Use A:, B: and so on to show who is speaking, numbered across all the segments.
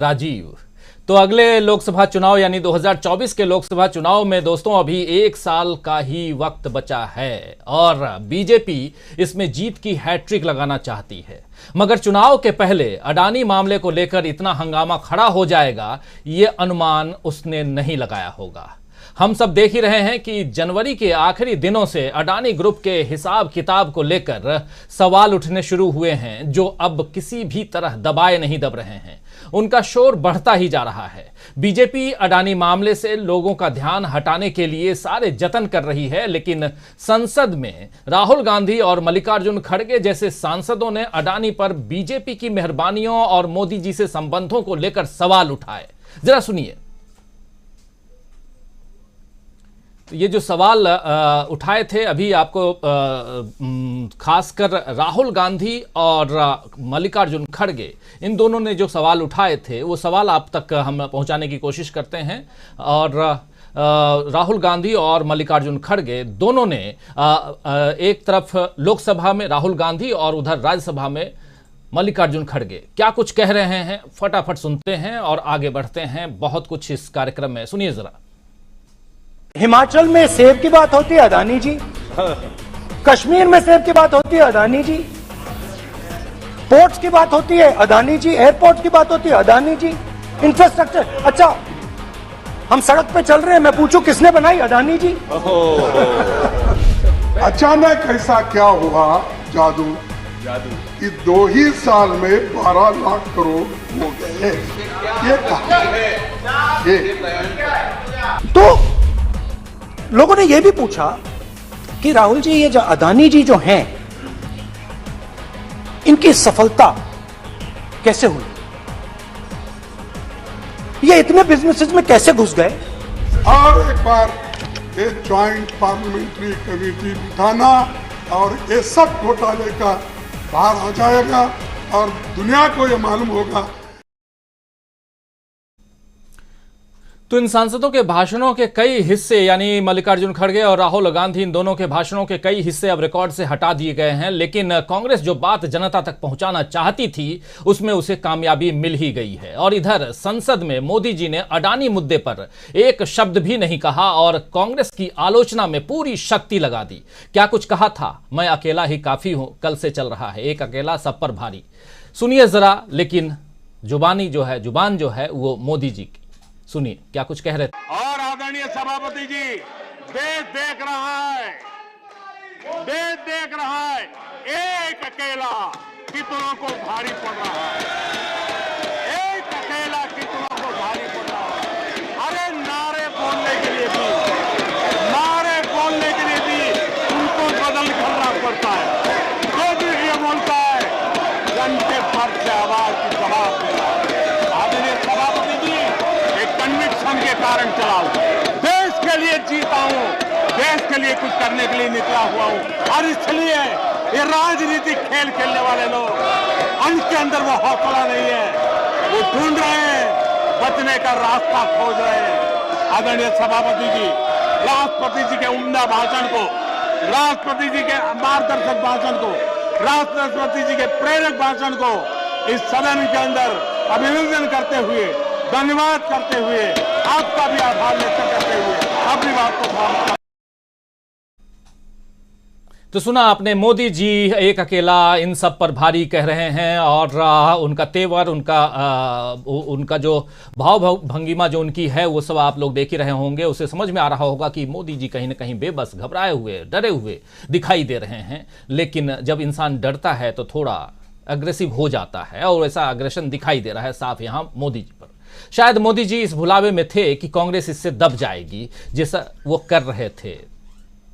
A: राजीव। तो अगले लोकसभा चुनाव यानी 2024 के लोकसभा चुनाव में दोस्तों अभी 1 साल का ही वक्त बचा है और बीजेपी इसमें जीत की हैट्रिक लगाना चाहती है। मगर चुनाव के पहले अडानी मामले को लेकर इतना हंगामा खड़ा हो जाएगा, ये अनुमान उसने नहीं लगाया होगा। हम सब देख ही रहे हैं कि जनवरी के आखिरी दिनों से अडानी ग्रुप के हिसाब किताब को लेकर सवाल उठने शुरू हुए हैं, जो अब किसी भी तरह दबाए नहीं दब रहे हैं। उनका शोर बढ़ता ही जा रहा है। बीजेपी अडानी मामले से लोगों का ध्यान हटाने के लिए सारे जतन कर रही है, लेकिन संसद में राहुल गांधी और मल्लिकार्जुन खड़गे जैसे सांसदों ने अडानी पर बीजेपी की मेहरबानियों और मोदी जी से संबंधों को लेकर सवाल उठाए। जरा सुनिए। ये जो सवाल उठाए थे अभी आपको खासकर राहुल गांधी और मल्लिकार्जुन खड़गे, इन दोनों ने जो सवाल उठाए थे वो सवाल आप तक हम पहुंचाने की कोशिश करते हैं। और राहुल गांधी और मल्लिकार्जुन खड़गे दोनों ने एक तरफ लोकसभा में राहुल गांधी और उधर राज्यसभा में मल्लिकार्जुन खड़गे क्या कुछ कह रहे हैं, फटाफट सुनते हैं और आगे बढ़ते हैं। बहुत कुछ इस कार्यक्रम में, सुनिए जरा।
B: हिमाचल में सेब की बात होती है अडानी जी, कश्मीर में सेब की बात होती है अडानी जी, पोर्ट्स की बात होती है अडानी जी, एयरपोर्ट की बात होती है अडानी जी, इंफ्रास्ट्रक्चर। अच्छा, हम सड़क पे चल रहे हैं, मैं पूछूं किसने बनाई? अडानी जी।
C: अचानक ऐसा क्या हुआ जादू कि 2 ही साल में 12 लाख करोड़ हो गए? ये कहा
B: तो लोगों ने यह भी पूछा कि राहुल जी, ये जो अडानी जी जो हैं, इनकी सफलता कैसे हुई? ये इतने बिजनेसेस में कैसे घुस गए?
C: और एक बार ये ज्वाइंट पार्लियामेंट्री कमेटी बिठाना और ये सब घोटाले का बाहर आ जाएगा और दुनिया को ये मालूम होगा।
A: तो इन सांसदों के भाषणों के कई हिस्से यानी मल्लिकार्जुन खड़गे और राहुल गांधी, इन दोनों के भाषणों के कई हिस्से अब रिकॉर्ड से हटा दिए गए हैं। लेकिन कांग्रेस जो बात जनता तक पहुंचाना चाहती थी उसमें उसे कामयाबी मिल ही गई है। और इधर संसद में मोदी जी ने अडानी मुद्दे पर एक शब्द भी नहीं कहा और कांग्रेस की आलोचना में पूरी शक्ति लगा दी। क्या कुछ कहा था? मैं अकेला ही काफी हूं, कल से चल रहा है, एक अकेला सब पर भारी। सुनिए जरा। लेकिन जुबान जो है वो मोदी जी की, सुनिए क्या कुछ कह रहे थे।
D: और आदरणीय सभापति जी, देश देख रहा है, देश देख रहा है, एक अकेला कितनों को भारी पड़ रहा है, एक अकेला कितनों को भारी पड़ रहा है। अरे नारे बोलने के लिए भी उनको बदल करना पड़ता है। जो भी ये बोलता है घंटे भर से आवाज की जवाब देना है। आदरणीय सभापति जी, कन्विक्शन के कारण चला हूं, देश के लिए जीता हूं, देश के लिए कुछ करने के लिए निकला हुआ हूं। और इसलिए ये राजनीतिक खेल खेलने वाले लोग, उनके अंदर वो हौसला नहीं है, वो ढूंढ रहे हैं, बचने का रास्ता खोज रहे हैं। आदरणीय सभापति जी, राष्ट्रपति जी के उम्दा भाषण को, राष्ट्रपति जी के मार्गदर्शक भाषण को, राष्ट्रपति जी के प्रेरक भाषण को इस सदन के अंदर अभिनंदन करते हुए, धन्यवाद करते हुए, आपका भी आभार व्यक्त करते हुए अपनी बात को समाप्त।
A: तो सुना आपने, मोदी जी एक अकेला इन सब पर भारी कह रहे हैं और उनका तेवर, उनका जो भाव भंगिमा जो उनकी है वो सब आप लोग देख ही रहे होंगे। उसे समझ में आ रहा होगा कि मोदी जी कहीं ना कहीं बेबस, घबराए हुए, डरे हुए दिखाई दे रहे हैं। लेकिन जब इंसान डरता है तो थोड़ा अग्रेसिव हो जाता है और ऐसा अग्रेशन दिखाई दे रहा है साफ यहां मोदी जी पर। शायद मोदी जी इस भुलावे में थे कि कांग्रेस इससे दब जाएगी जैसा वो कर रहे थे,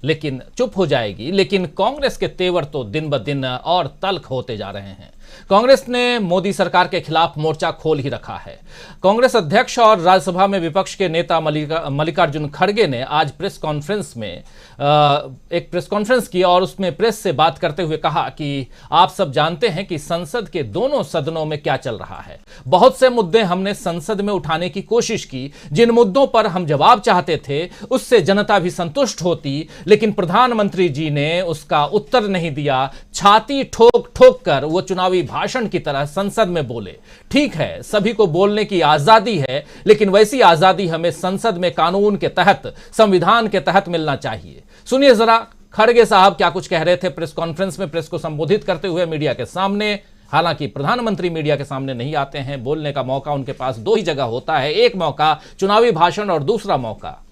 A: लेकिन चुप हो जाएगी। लेकिन कांग्रेस के तेवर तो दिन ब दिन और तल्ख होते जा रहे हैं। कांग्रेस ने मोदी सरकार के खिलाफ मोर्चा खोल ही रखा है। कांग्रेस अध्यक्ष और राज्यसभा में विपक्ष के नेता मल्लिकार्जुन खड़गे ने आज प्रेस कॉन्फ्रेंस में एक प्रेस कॉन्फ्रेंस की और उसमें प्रेस से बात करते हुए कहा कि आप सब जानते हैं कि संसद के दोनों सदनों में क्या चल रहा है। बहुत से मुद्दे हमने संसद में उठाने की कोशिश की, जिन मुद्दों पर हम जवाब चाहते थे उससे जनता भी संतुष्ट होती, लेकिन प्रधानमंत्री जी ने उसका उत्तर नहीं दिया। छाती ठोक ठोक कर वो चुनावी चुनावी भाषण की तरह संसद में बोले। ठीक है, सभी को बोलने की आजादी है, लेकिन वैसी आजादी हमें संसद में कानून के तहत, संविधान के तहत मिलना चाहिए। सुनिए जरा खड़गे साहब क्या कुछ कह रहे थे प्रेस कॉन्फ्रेंस में, प्रेस को संबोधित करते हुए मीडिया के सामने। हालांकि प्रधानमंत्री मीडिया के सामने नहीं आते हैं, बोलने का मौका उनके पास दो ही जगह होता है, एक मौका चुनावी भाषण और दूसरा मौका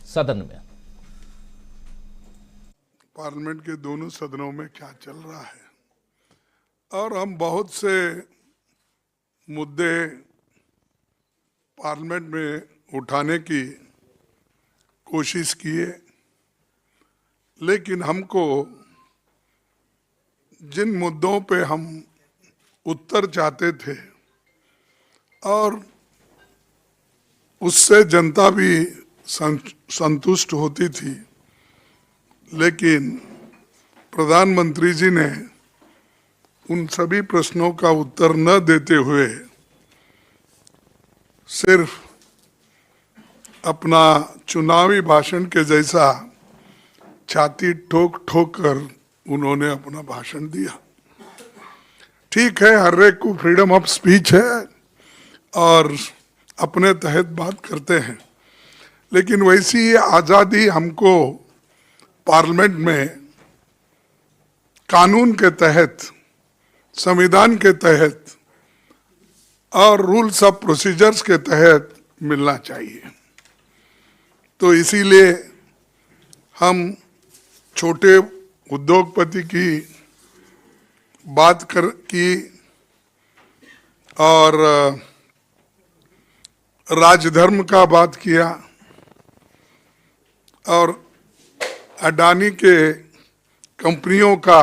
A: सदन में।
C: पार्लियामेंट के दोनों सदनों में क्या चल रहा है, और हम बहुत से मुद्दे पार्लियामेंट में उठाने की कोशिश किए, लेकिन हमको जिन मुद्दों पे हम उत्तर चाहते थे और उससे जनता भी संतुष्ट होती थी, लेकिन प्रधानमंत्री जी ने उन सभी प्रश्नों का उत्तर न देते हुए सिर्फ अपना चुनावी भाषण के जैसा छाती ठोक ठोक कर उन्होंने अपना भाषण दिया। ठीक है, हर एक को फ्रीडम ऑफ स्पीच है और अपने तहत बात करते हैं, लेकिन वैसी आज़ादी हमको पार्लियामेंट में कानून के तहत, संविधान के तहत और रूल्स ऑफ प्रोसीजर्स के तहत मिलना चाहिए। तो इसीलिए हम छोटे उद्योगपति की बात की और राजधर्म का बात किया और अडानी के कंपनियों का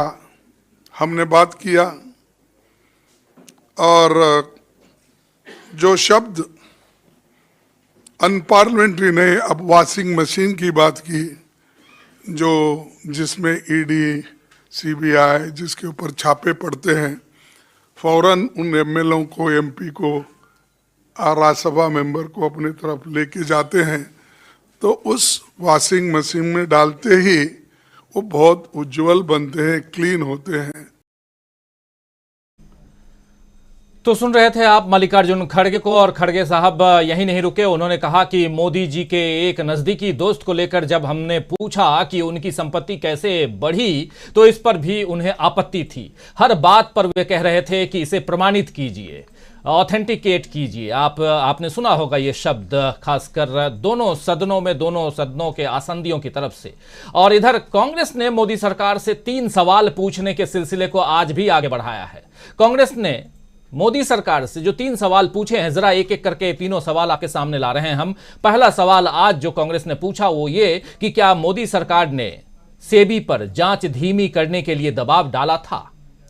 C: हमने बात किया, और जो शब्द अनपार्लियामेंट्री ने अब वॉशिंग मशीन की बात की, जो जिसमें ईडी, सीबीआई जिसके ऊपर छापे पड़ते हैं, फौरन उन एमएलओ को, एमपी को और राज्यसभा मेंबर को अपनी तरफ लेके जाते हैं, तो उस वॉशिंग मशीन में डालते ही वो बहुत उज्जवल बनते हैं, क्लीन होते हैं।
A: तो सुन रहे थे आप मल्लिकार्जुन खड़गे को, और खड़गे साहब यही नहीं रुके। उन्होंने कहा कि मोदी जी के एक नजदीकी दोस्त को लेकर जब हमने पूछा कि उनकी संपत्ति कैसे बढ़ी, तो इस पर भी उन्हें आपत्ति थी। हर बात पर वे कह रहे थे कि इसे प्रमाणित कीजिए, ऑथेंटिकेट कीजिए। आपने सुना होगा ये शब्द, खासकर दोनों सदनों में, दोनों सदनों के आसंदियों की तरफ से। और इधर कांग्रेस ने मोदी सरकार से 3 सवाल पूछने के सिलसिले को आज भी आगे बढ़ाया है। कांग्रेस ने मोदी सरकार से जो 3 सवाल पूछे हैं, जरा एक एक करके तीनों सवाल आपके सामने ला रहे हैं हम। पहला सवाल आज जो कांग्रेस ने पूछा वो ये कि क्या मोदी सरकार ने सेबी पर जांच धीमी करने के लिए दबाव डाला था।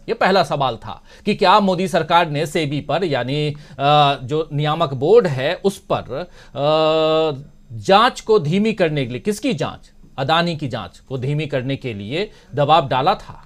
A: ये पहला सवाल था कि क्या मोदी सरकार ने सेबी पर, यानी जो नियामक बोर्ड है उस पर जांच को धीमी करने के लिए, किसकी जांच, अदानी की जांच को धीमी करने के लिए दबाव डाला था।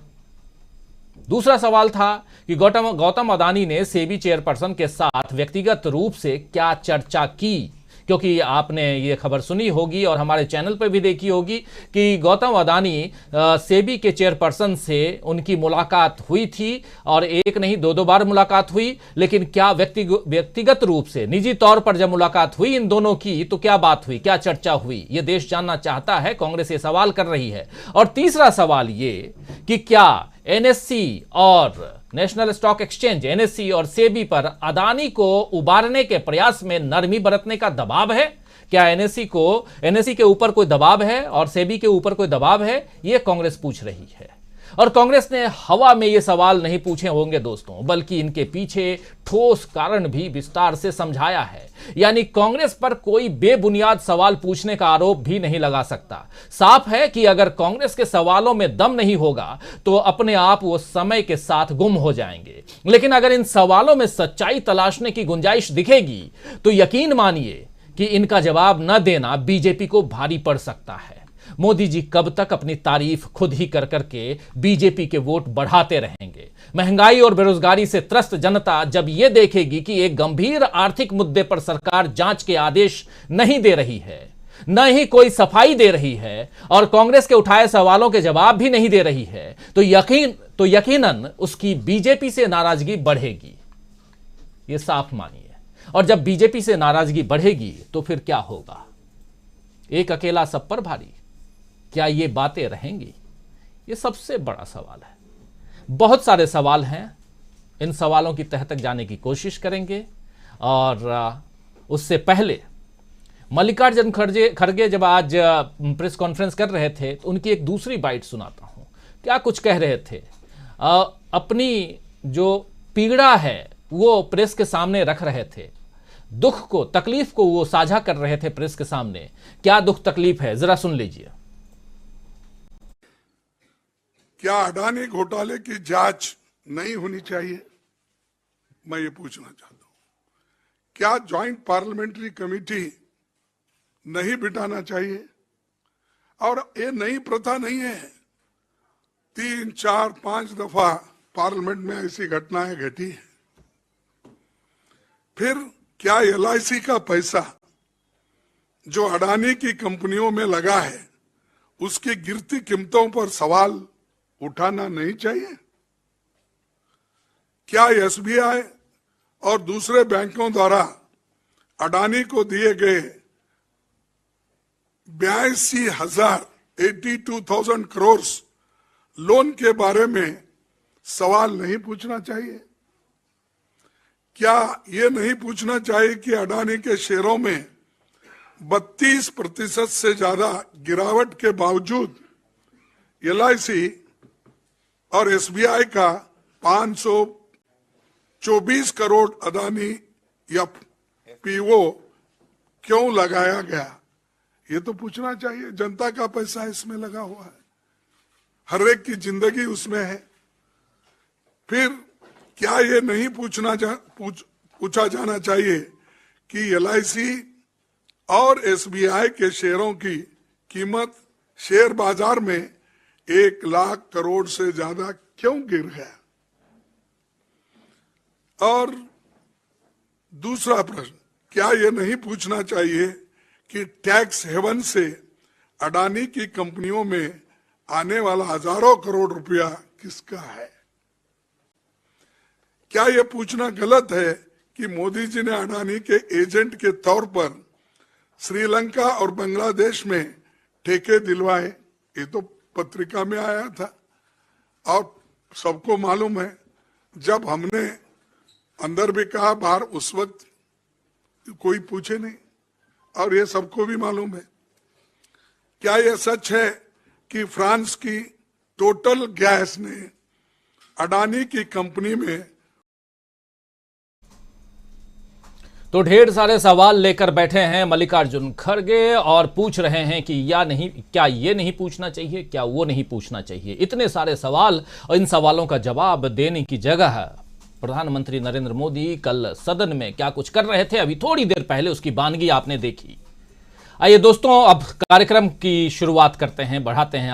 A: दूसरा सवाल था कि गौतम अदानी ने सेबी चेयरपर्सन के साथ व्यक्तिगत रूप से क्या चर्चा की, क्योंकि आपने ये खबर सुनी होगी और हमारे चैनल पर भी देखी होगी कि गौतम अदानी सेबी के चेयरपर्सन से उनकी मुलाकात हुई थी, और एक नहीं 2 बार मुलाकात हुई। लेकिन क्या व्यक्तिगत रूप से, निजी तौर पर जब मुलाकात हुई इन दोनों की, तो क्या बात हुई, क्या चर्चा हुई, ये देश जानना चाहता है। कांग्रेस ये सवाल कर रही है। और तीसरा सवाल ये कि क्या एनएससी और नेशनल स्टॉक एक्सचेंज, एनएससी और सेबी पर अदानी को उबारने के प्रयास में नरमी बरतने का दबाव है। क्या एनएससी के ऊपर कोई दबाव है और सेबी के ऊपर कोई दबाव है, यह कांग्रेस पूछ रही है। और कांग्रेस ने हवा में ये सवाल नहीं पूछे होंगे दोस्तों, बल्कि इनके पीछे ठोस कारण भी विस्तार से समझाया है। यानी कांग्रेस पर कोई बेबुनियाद सवाल पूछने का आरोप भी नहीं लगा सकता। साफ है कि अगर कांग्रेस के सवालों में दम नहीं होगा तो अपने आप वो समय के साथ गुम हो जाएंगे। लेकिन अगर इन सवालों में सच्चाई तलाशने की गुंजाइश दिखेगी तो यकीन मानिए कि इनका जवाब न देना बीजेपी को भारी पड़ सकता है। मोदी जी कब तक अपनी तारीफ खुद ही कर करके बीजेपी के वोट बढ़ाते रहेंगे। महंगाई और बेरोजगारी से त्रस्त जनता जब यह देखेगी कि एक गंभीर आर्थिक मुद्दे पर सरकार जांच के आदेश नहीं दे रही है, न ही कोई सफाई दे रही है और कांग्रेस के उठाए सवालों के जवाब भी नहीं दे रही है, तो यकीनन उसकी बीजेपी से नाराजगी बढ़ेगी, ये साफ मानिए। और जब बीजेपी से नाराजगी बढ़ेगी तो फिर क्या होगा? एक अकेला सब पर भारी, क्या ये बातें रहेंगी? ये सबसे बड़ा सवाल है। बहुत सारे सवाल हैं, इन सवालों की तह तक जाने की कोशिश करेंगे। और उससे पहले मल्लिकार्जुन खड़गे जब आज प्रेस कॉन्फ्रेंस कर रहे थे तो उनकी एक दूसरी बाइट सुनाता हूं, क्या कुछ कह रहे थे। अपनी जो पीड़ा है वो प्रेस के सामने रख रहे थे, दुख को, तकलीफ को वो साझा कर रहे थे प्रेस के सामने। क्या दुख तकलीफ है, जरा सुन लीजिए।
C: क्या अडानी घोटाले की जांच नहीं होनी चाहिए? मैं ये पूछना चाहता हूं। क्या ज्वाइंट पार्लियामेंट्री कमेटी नहीं बिठाना चाहिए? और ये नई प्रथा नहीं है, 3, 4, 5 दफा पार्लियामेंट में ऐसी घटनाएं घटी है। फिर क्या LIC का पैसा जो अडानी की कंपनियों में लगा है उसकी गिरती कीमतों पर सवाल उठाना नहीं चाहिए? क्या SBI और दूसरे बैंकों द्वारा अडानी को दिए गए 82,000 करोड़ लोन के बारे में सवाल नहीं पूछना चाहिए? क्या ये नहीं पूछना चाहिए कि अडानी के शेयरों में 32% से ज्यादा गिरावट के बावजूद LIC और SBI का 524 करोड़ अडानी या PO क्यों लगाया गया? ये तो पूछना चाहिए। जनता का पैसा इसमें लगा हुआ है, हर एक की जिंदगी उसमें है। फिर क्या ये नहीं पूछा जाना चाहिए कि LIC और SBI के शेयरों की कीमत शेयर बाजार में 1 लाख करोड़ से ज्यादा क्यों गिर गया? और दूसरा प्रश्न, क्या ये नहीं पूछना चाहिए कि टैक्स हेवन से अडानी की कंपनियों में आने वाला हजारों करोड़ रुपया किसका है? क्या यह पूछना गलत है कि मोदी जी ने अडानी के एजेंट के तौर पर श्रीलंका और बांग्लादेश में ठेके दिलवाए? ये तो पत्रिका में आया था और सबको मालूम है। जब हमने अंदर भी कहा, बाहर उस वक्त कोई पूछे नहीं और ये सबको भी मालूम है। क्या यह सच है कि फ्रांस की टोटल गैस ने अडानी की कंपनी में
A: तो ढेर सारे सवाल लेकर बैठे हैं मल्लिकार्जुन खड़गे और पूछ रहे हैं कि क्या ये नहीं पूछना चाहिए, क्या वो नहीं पूछना चाहिए। इतने सारे सवाल और इन सवालों का जवाब देने की जगह प्रधानमंत्री नरेंद्र मोदी कल सदन में क्या कुछ कर रहे थे, अभी थोड़ी देर पहले उसकी वानगी आपने देखी। आइए दोस्तों, अब कार्यक्रम की शुरुआत करते हैं, बढ़ाते हैं